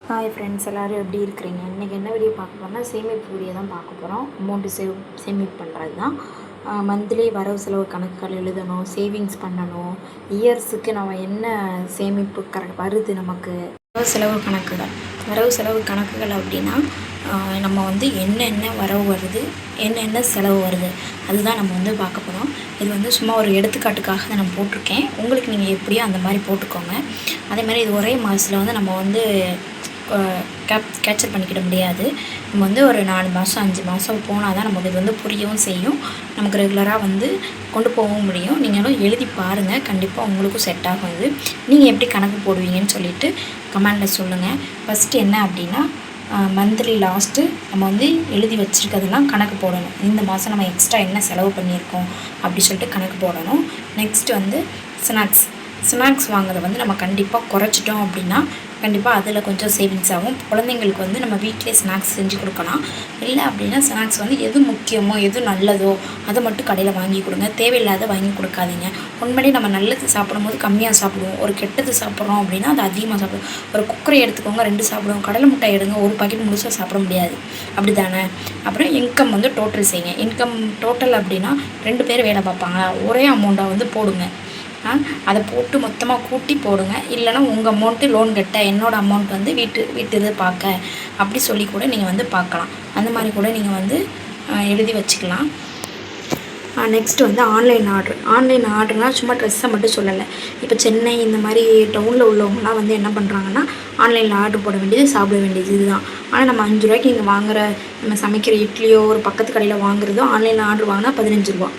Hi friends, எல்லோரும் எப்படி இருக்கிறீங்க? இன்றைக்கி என்ன வீடியோ பார்க்க போகிறோம்னா சேமிப்பு வீடியோ தான் பார்க்க போகிறோம். அமௌண்ட்டு சேமிப்பு பண்ணுறது தான். மந்த்லி வரவு செலவு கணக்குகள் எழுதணும், சேவிங்ஸ் பண்ணணும், இயர்ஸுக்கு நம்ம என்ன சேமிப்பு வருது நமக்கு. வரவு செலவு கணக்குகள் அப்படின்னா நம்ம வந்து என்னென்ன வரவு வருது, என்னென்ன செலவு வருது, அதுதான் நம்ம வந்து பார்க்க போகிறோம். இது வந்து சும்மா ஒரு எடுத்துக்காட்டுக்காக தான் நான் போட்டிருக்கேன். உங்களுக்கு நீங்கள் எப்படியோ அந்த மாதிரி போட்டுக்கோங்க. அதே மாதிரி இது ஒரே மாதத்தில் வந்து நம்ம வந்து கேப்சர் பண்ணிக்கிட முடியாது. நம்ம வந்து ஒரு 4 மாதம் 5 மாதம் போனால் தான் நமக்கு இது வந்து புரியவும் செய்யும், நமக்கு ரெகுலராக வந்து கொண்டு போகவும் முடியும். நீங்களும் எழுதி பாருங்கள், கண்டிப்பாக உங்களுக்கும் செட் ஆகும். இது நீங்கள் எப்படி கணக்கு போடுவீங்கன்னு சொல்லிவிட்டு கமெண்டில் சொல்லுங்கள். ஃபஸ்ட்டு என்ன அப்படின்னா, மந்த்லி லாஸ்ட்டு நம்ம வந்து எழுதி வச்சுருக்கிறதுலாம் கணக்கு போடணும். இந்த மாதம் நம்ம எக்ஸ்ட்ரா என்ன செலவு பண்ணியிருக்கோம் அப்படி சொல்லிட்டு கணக்கு போடணும். நெக்ஸ்ட்டு வந்து ஸ்நாக்ஸ் வாங்குறத வந்து நம்ம கண்டிப்பாக குறைச்சிட்டோம் அப்படின்னா கண்டிப்பாக அதில் கொஞ்சம் சேவிங்ஸ் ஆகும். குழந்தைங்களுக்கு வந்து நம்ம வீட்டிலே ஸ்நாக்ஸ் செஞ்சு கொடுக்கலாம். இல்லை அப்படின்னா ஸ்நாக்ஸ் வந்து எது முக்கியமோ எது நல்லதோ அதை மட்டும் கடையில் வாங்கி கொடுங்க. தேவையில்லாத வாங்கி கொடுக்காதீங்க. உண்மையிலே நம்ம நல்லது சாப்பிடும்போது கம்மியாக சாப்பிடுவோம், ஒரு கெட்டது சாப்பிட்றோம் அப்படின்னா அது அதிகமாக சாப்பிடுவோம். ஒரு குக்கரை எடுத்துக்கோங்க, 2 சாப்பிடுவோம். கடலை மிட்டாய் எடுங்க, ஒரு பாக்கெட் முழுசாக சாப்பிட முடியாது, அப்படி தானே? அப்புறம் இன்கம் வந்து டோட்டல் செய்யுங்க. இன்கம் டோட்டல் அப்படின்னா 2 பேர் வேலை பார்ப்பாங்க, ஒரே அமௌண்ட்டாக வந்து போடுங்க. அதை போட்டு மொத்தமாக கூட்டி போடுங்க. இல்லைனா உங்கள் அமௌண்ட்டு லோன் கட்ட, என்னோடய அமௌண்ட் வந்து வீட்டு இது பார்க்க அப்படி சொல்லி கூட நீங்கள் வந்து பார்க்கலாம். அந்த மாதிரி கூட நீங்கள் வந்து எழுதி வச்சுக்கலாம். நெக்ஸ்ட்டு வந்து ஆன்லைன் ஆர்டர்னால் சும்மா ட்ரெஸ்ஸை மட்டும் சொல்லலை. இப்போ சென்னை இந்த மாதிரி டவுனில் உள்ளவங்களாம் வந்து என்ன பண்ணுறாங்கன்னா, ஆன்லைனில் ஆர்டர் போட வேண்டியது, சாப்பிட வேண்டியது இதுதான். ஆனால் நம்ம 5 ரூபாய்க்கு இங்கே வாங்குகிற, நம்ம சமைக்கிற இட்லியோ ஒரு பக்கத்து கடையில் வாங்குறதோ ஆன்லைனில் ஆர்டர் வாங்கினா 15 ரூபா.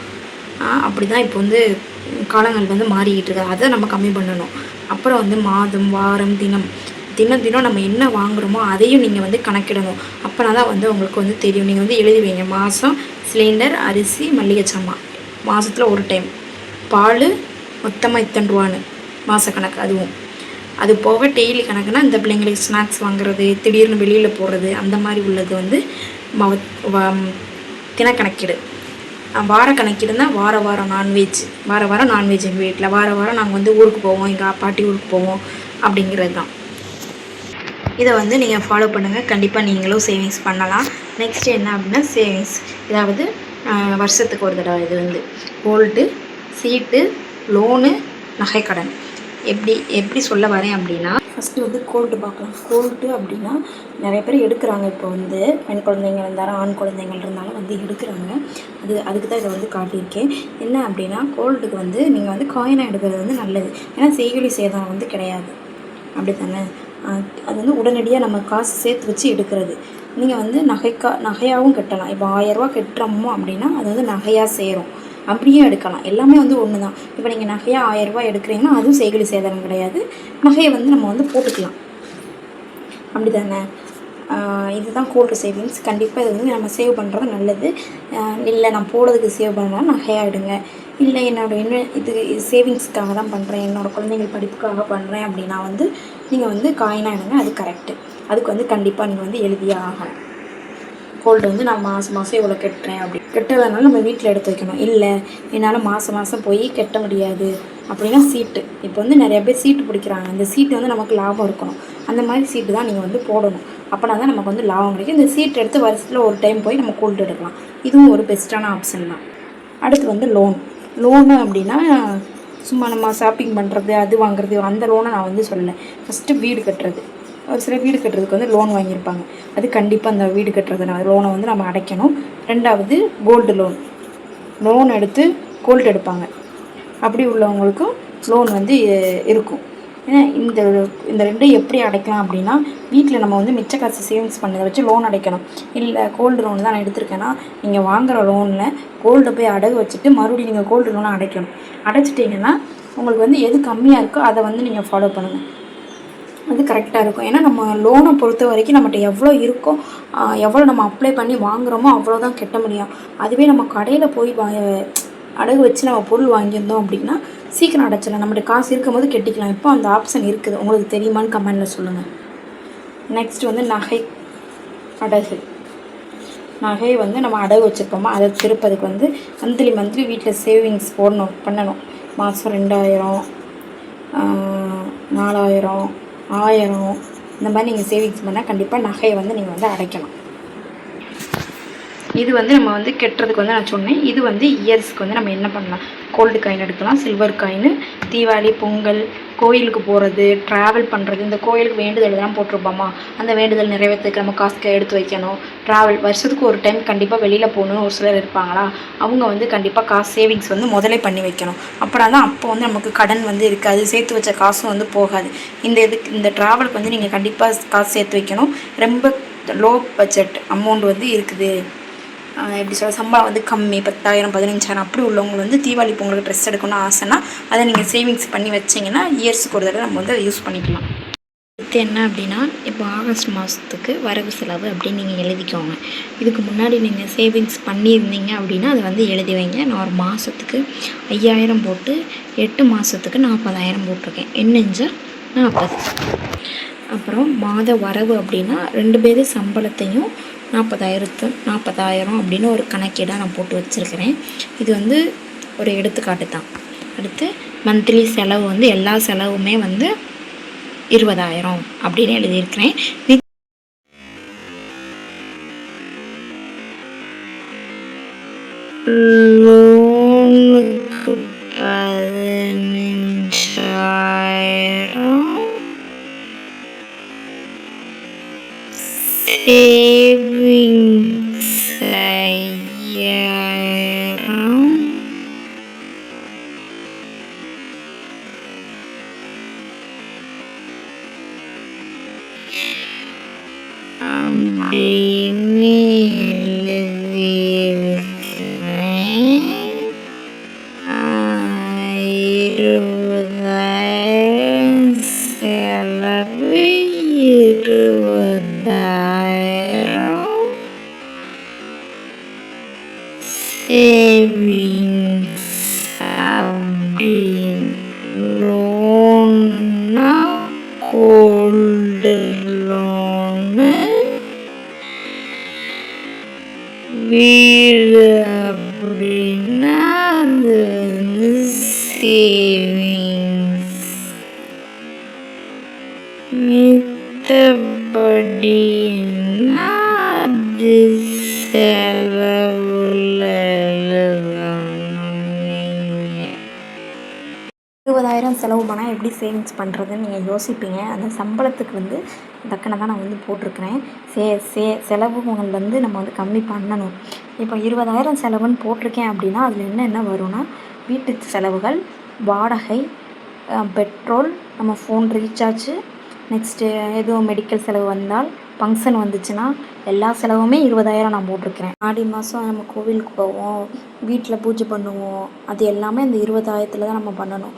அப்படி தான் இப்போ வந்து காலங்கள் வந்து மாறிக்கிட்டு இருக்கு. அதை நம்ம கம்மி பண்ணணும். அப்புறம் வந்து மாதம், வாரம், தினம் நம்ம என்ன வாங்குகிறோமோ அதையும் நீங்கள் வந்து கணக்கிடணும். அப்போனா தான் வந்து உங்களுக்கு வந்து தெரியும். நீங்கள் வந்து எழுதி வைங்க. மாதம் சிலிண்டர், அரிசி, மளிகை சாமான் மாதத்தில் ஒரு டைம், பால் மொத்தமாக இத்தனை ரூபான்னு மாத கணக்கு. அது போக டெய்லி கணக்குனா இந்த பிள்ளைங்களுக்கு ஸ்நாக்ஸ் வாங்குறது, திடீர்னு வெளியில் போடுறது, அந்த மாதிரி உள்ளது வந்து தினக்கணக்கீடு. வார கணக்கிடுனால் வாரம் நான்வெஜ், வாரம் நான்வெஜ் எங்கள் வீட்டில். வாரம் நாங்கள் வந்து ஊருக்கு போவோம், எங்கள் பாட்டி ஊருக்கு போவோம் அப்படிங்கிறது தான். இதை வந்து நீங்கள் ஃபாலோ பண்ணுங்கள். கண்டிப்பாக நீங்களும் சேவிங்ஸ் பண்ணலாம். நெக்ஸ்ட்டு என்ன அப்படின்னா சேவிங்ஸ், அதாவது வருஷத்துக்கு ஒரு தடவை இது வந்து கோல்டு, சீட்டு, லோனு, நகைக்கடன். எப்படி சொல்ல வரேன் அப்படின்னா, ஃபஸ்ட்டு வந்து கோல்டு பார்க்கலாம். கோல்டு அப்படின்னா நிறைய பேர் எடுக்கிறாங்க. இப்போ வந்து பெண் குழந்தைங்க இருந்தாலும் ஆண் குழந்தைங்கள் இருந்தாலும் வந்து எடுக்கிறாங்க. அதுக்கு தான் இதை வந்து காட்டியிருக்கேன். என்ன அப்படின்னா, கோல்டுக்கு வந்து நீங்கள் வந்து காயினாக எடுக்கிறது வந்து நல்லது. ஏன்னா செய்கூலி சேதம் வந்து கிடையாது, அப்படி தானே? அது வந்து உடனடியாக நம்ம காசு சேர்த்து வச்சு எடுக்கிறது. நீங்கள் வந்து நகையாகவும் கட்டலாம். இப்போ 1000 ரூபா கட்டுறோமோ அப்படின்னா அது வந்து நகையாக சேரும், அப்படியே எடுக்கலாம். எல்லாமே வந்து ஒன்று தான். இப்போ நீங்கள் நகையாக 1000 ரூபா எடுக்கிறீங்கன்னா அதுவும் செய்கூலி சேதாரம் கிடையாது. நகையை வந்து நம்ம வந்து போட்டுக்கலாம், அப்படி தானே? இதுதான் கோல்டு சேவிங்ஸ். கண்டிப்பாக இது வந்து நம்ம சேவ் பண்ணுறது நல்லது. இல்லை நான் போடுறதுக்கு சேவ் பண்ணலாம், நகையாக எடுங்க. இல்லை இது சேவிங்ஸ்க்காக தான் பண்ணுறேன், என்னோடய குழந்தைங்கள் படிப்புக்காக பண்ணுறேன் அப்படின்னா வந்து நீங்கள் வந்து காயினாக எடுங்க, அது கரெக்டு. அதுக்கு வந்து கண்டிப்பாக நீங்கள் வந்து எழுதியே ஆகணும். கோல்டு வந்து நான் மாதம் இவ்வளோ கட்டுறேன், அப்படி கட்டுறதுனால நம்ம வீட்டில் எடுத்து வைக்கணும். இல்லை என்னால் மாதம் போய் கட்ட முடியாது அப்படின்னா சீட்டு. இப்போ வந்து நிறையா பேர் சீட்டு பிடிக்கிறாங்க. அந்த சீட்டு வந்து நமக்கு லாபம் இருக்கணும். அந்த மாதிரி சீட்டு தான் நீங்கள் வந்து போடணும். அப்போனா தான் நமக்கு வந்து லாபம் கிடைக்கும். இந்த சீட்டு எடுத்து வருஷத்தில் ஒரு டைம் போய் நம்ம கோல்டு எடுக்கலாம். இதுவும் ஒரு பெஸ்ட்டான ஆப்ஷன் தான். அடுத்து வந்து லோனு அப்படின்னா சும்மா நம்ம ஷாப்பிங் பண்ணுறது, அது வாங்குறது, அந்த லோனை நான் வந்து சொல்லலை. ஃபஸ்ட்டு வீடு கட்டுறது. ஒரு சில வீடு கட்டுறதுக்கு வந்து லோன் வாங்கியிருப்பாங்க. அது கண்டிப்பாக அந்த வீடு கட்டுறதுனால லோனை வந்து நம்ம அடைக்கணும். 2வது கோல்டு லோன் எடுத்து கோல்டு எடுப்பாங்க. அப்படி உள்ளவங்களுக்கும் லோன் வந்து இருக்கும். ஏன்னா இந்த ரெண்டையும் எப்படி அடைக்கலாம் அப்படின்னா, வீட்டில் நம்ம வந்து மிச்ச காசு சேவிங்ஸ் பண்ணதை வச்சு லோன் அடைக்கணும். இல்லை கோல்டு லோன் தான் நான் எடுத்திருக்கேன்னா, நீங்கள் வாங்குகிற லோனில் கோல்டை போய் அடகு வச்சுட்டு மறுபடியும் நீங்கள் கோல்டு லோனை அடைக்கணும். அடைச்சிட்டிங்கன்னா உங்களுக்கு வந்து எது கம்மியாக இருக்கோ அதை வந்து நீங்கள் ஃபாலோ பண்ணுங்கள், அது கரெக்டாக இருக்கும். ஏன்னா நம்ம லோனை பொறுத்த வரைக்கும் நம்மகிட்ட எவ்வளோ இருக்கோ, எவ்வளோ நம்ம அப்ளை பண்ணி வாங்குகிறோமோ அவ்வளோ தான் கட்ட முடியும். அதுவே நம்ம கடையில் போய் அடகு வச்சு நம்ம பொருள் வாங்கியிருந்தோம் அப்படின்னா சீக்கிரம் அடைச்சிடலாம். நம்மகிட்ட காசு இருக்கும்போது கட்டிக்கலாம். இப்போ அந்த ஆப்ஷன் இருக்குது, உங்களுக்கு தெரியுமான்னு கமெண்டில் சொல்லுங்கள். நெக்ஸ்ட் வந்து நகை வந்து நம்ம அடகு வச்சுருப்போமா, அதை திருப்பதுக்கு வந்து மந்த்லி வீட்டில் சேவிங்ஸ் பண்ணணும். மாதம் 2000, 4000, 1000, இந்த மாதிரி நீங்கள் சேவிங்ஸ் பண்ணால் கண்டிப்பாக நகையை வந்து நீங்கள் வந்து அடைக்கலாம். இது வந்து நம்ம வந்து கெட்டுறதுக்கு வந்து நான் சொன்னேன். இது வந்து இயர்ஸ்க்கு வந்து நம்ம என்ன பண்ணலாம், கோல்டு காயின் எடுக்கலாம், சில்வர் காயின், தீபாவளி, பொங்கல், கோயிலுக்கு போகிறது, ட்ராவல் பண்ணுறது. இந்த கோயிலுக்கு வேண்டுதல் எல்லாம் போட்டிருப்போமா, அந்த வேண்டுதல் நிறைவேற்றுக்கு நம்ம காசுக்கு எடுத்து வைக்கணும். ட்ராவல் வருஷத்துக்கு ஒரு டைம் கண்டிப்பாக வெளியில் போகணுன்னு ஒரு சிலர் இருப்பாங்களா, அவங்க வந்து கண்டிப்பாக காசு சேவிங்ஸ் வந்து முதலே பண்ணி வைக்கணும். அப்புறம் தான் அப்போ வந்து நமக்கு கடன் வந்து இருக்காது, சேர்த்து வச்ச காசும் வந்து போகாது. இந்த ட்ராவலுக்கு வந்து நீங்கள் கண்டிப்பாக காசு சேர்த்து வைக்கணும். ரொம்ப லோ பட்ஜெட் அமௌண்ட் வந்து இருக்குது, எப்படி சொல்ல, சம்பளம் வந்து கம்மி, 10,000 15,000 அப்படி உள்ளவங்க வந்து தீபாவளி பொங்கலுக்கு ட்ரெஸ் எடுக்கணும்னு ஆசைன்னா அதை நீங்கள் சேவிங்ஸ் பண்ணி வச்சிங்கன்னா இயர்ஸுக்கு ஒரு தடவை நம்ம வந்து அதை யூஸ் பண்ணிக்கலாம். இது என்ன அப்படின்னா, இப்போ ஆகஸ்ட் மாதத்துக்கு வரவு செலவு அப்படின்னு நீங்கள் எழுதிக்கோங்க. இதுக்கு முன்னாடி நீங்கள் சேவிங்ஸ் பண்ணியிருந்தீங்க அப்படின்னா அதை வந்து எழுதி வைங்க. நான் ஒரு மாதத்துக்கு 5,000 போட்டு 8 மாதத்துக்கு 40,000 போட்டிருக்கேன். என்னஞ்சா 40. அப்புறம் மாத வரவு அப்படின்னா 2 பேர் சம்பளத்தையும் 40,000 அப்படின்னு ஒரு கணக்கீடாக நான் போட்டு வச்சுருக்கிறேன். இது வந்து ஒரு எடுத்துக்காட்டு தான். அடுத்து மந்த்லி செலவு வந்து எல்லா செலவுமே வந்து 20,000 அப்படின்னு எழுதியிருக்கிறேன். லோனுக்கு 15,000, savings 5,000, அப்படின்னு எழுதியிருக்கிறேன். 20,000 செலவு, 20,000 சேவிங்ஸ். அப்படின்னு லோன்னா கோல்டு லோனு, வீடு அப்படின்னா அது வந்து சேவிங்ஸ். மித்தபடினா அது செலவுல எழுதணும். 20,000 செலவு பண்ணால் எப்படி சேவிங்ஸ் பண்ணுறதுன்னு நீங்கள் யோசிப்பீங்க. அந்த சம்பளத்துக்கு வந்து தக்கனை தான் நான் வந்து போட்டிருக்கிறேன். செலவுகள் வந்து நம்ம வந்து கம்மி பண்ணணும். இப்போ 20,000 செலவுன்னு போட்டிருக்கேன் அப்படின்னா அதில் என்னென்ன வரும்னா, வீட்டு செலவுகள், வாடகை, பெட்ரோல், நம்ம ஃபோன் ரீசார்ஜு, நெக்ஸ்ட்டு எதுவும் மெடிக்கல் செலவு வந்தால், ஃபங்க்ஷன் வந்துச்சுன்னா எல்லா செலவுமே 20,000 நான் போட்டிருக்கிறேன். ஆடி மாதம் நம்ம கோவிலுக்கு போவோம், வீட்டில் பூஜை பண்ணுவோம், அது எல்லாமே அந்த 20,000 தான் நம்ம பண்ணணும்.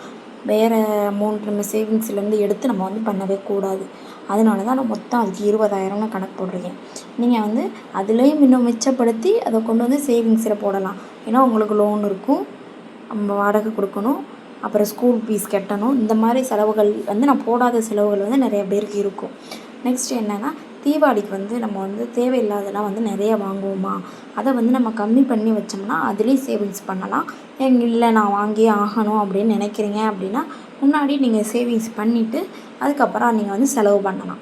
வேறு அமௌண்ட் நம்ம சேவிங்ஸ்லேருந்து எடுத்து நம்ம வந்து பண்ணவே கூடாது. அதனால தான் நான் மொத்தம் அதுக்கு 20,000ன்னு கணக்கு போட்டிருக்கேன். நீங்கள் வந்து அதுலேயும் இன்னும் மிச்சப்படுத்தி அதை கொண்டு வந்து சேவிங்ஸில் போடலாம். ஏன்னா உங்களுக்கு லோன் இருக்கும், நம்ம வாடகை கொடுக்கணும், அப்புறம் ஸ்கூல் ஃபீஸ் கட்டணும். இந்த மாதிரி செலவுகள் வந்து நான் போடாத செலவுகள் வந்து நிறைய பேருக்கு இருக்கும். நெக்ஸ்ட் என்னென்னா, தீபாவளிக்கு வந்து நம்ம வந்து தேவையில்லாதெல்லாம் வந்து நிறைய வாங்குவோமா, அதை வந்து நம்ம கம்மி பண்ணி வச்சோம்னா அதுலேயும் சேவிங்ஸ் பண்ணலாம். இல்லை நான் வாங்கியே ஆகணும் அப்படின்னு நினைக்கிறீங்க அப்படின்னா முன்னாடி நீங்கள் சேவிங்ஸ் பண்ணிவிட்டு அதுக்கப்புறம் நீங்கள் வந்து செலவு பண்ணலாம்.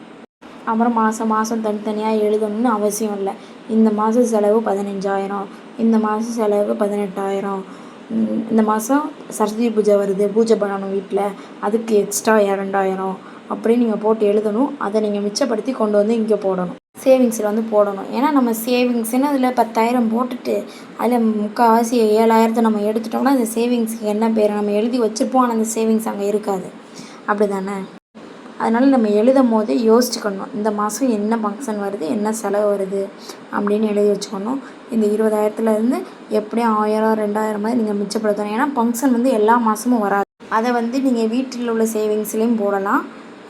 அப்புறம் மாதம் மாதம் தனித்தனியாக எழுதணும்னு அவசியம் இல்லை. இந்த மாதம் செலவு 15,000, இந்த மாதம் செலவு 18,000, இந்த மாதம் சரஸ்வதி பூஜை வருது, பூஜை பண்ணணும் வீட்டில், அதுக்கு எக்ஸ்ட்ரா 2,000 அப்படின்னு நீங்கள் போட்டு எழுதணும். அதை நீங்கள் மிச்சப்படுத்தி கொண்டு வந்து இங்கே போடணும், சேவிங்ஸில் வந்து போடணும். ஏன்னா நம்ம சேவிங்ஸ்ன்னு அதில் 10,000 போட்டுட்டு அதில் முக்கால்வாசி 7,000 நம்ம எடுத்துட்டோம்னா அந்த சேவிங்ஸுக்கு என்ன பேர், நம்ம எழுதி வச்சுருப்போம், ஆனால் அந்த சேவிங்ஸ் அங்கே இருக்காது. அப்படி தானே? அதனால் நம்ம எழுதும் போது யோசிச்சுக்கணும், இந்த மாதம் என்ன ஃபங்க்ஷன் வருது, என்ன செலவு வருது அப்படின்னு எழுதி வச்சுக்கணும். இந்த 20,000லேருந்து எப்படியும் 1,000 2,000 மாதிரி நீங்கள் மிச்சப்படுத்தணும். ஏன்னா ஃபங்க்ஷன் வந்து எல்லா மாதமும் வராது. அதை வந்து நீங்கள் வீட்டில் உள்ள சேவிங்ஸ்லேயும் போடலாம்,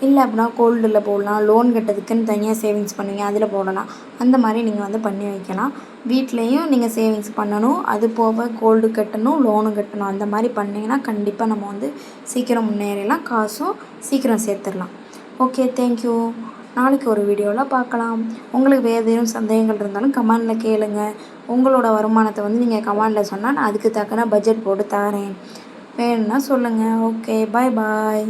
இல்லை அப்படின்னா கோல்டில் போடலாம், லோன் கட்டுறதுக்குன்னு தனியாக சேவிங்ஸ் பண்ணுவீங்க அதில் போடலாம். அந்த மாதிரி நீங்கள் வந்து பண்ணி வைக்கலாம். வீட்லேயும் நீங்கள் சேவிங்ஸ் பண்ணணும், அது போக கோல்டு கட்டணும், லோனு கட்டணும். அந்த மாதிரி பண்ணிங்கன்னா கண்டிப்பாக நம்ம வந்து சீக்கிரம் முன்னேறலாம், காசும் சீக்கிரம் சேர்த்துடலாம். Okay, thank you. நாளைக்கு ஒரு வீடியோவில் பார்க்கலாம். உங்களுக்கு வேறு ஏதேனும் சந்தேகங்கள் இருந்தாலும் கமெண்டில் கேளுங்க. உங்களோட வருமானத்தை வந்து நீங்கள் கமெண்டில் சொன்னால் நான் அதுக்கு தக்கன பட்ஜெட் போட்டு தரேன். வேணும்னா சொல்லுங்கள். ஓகே, பாய் பாய்.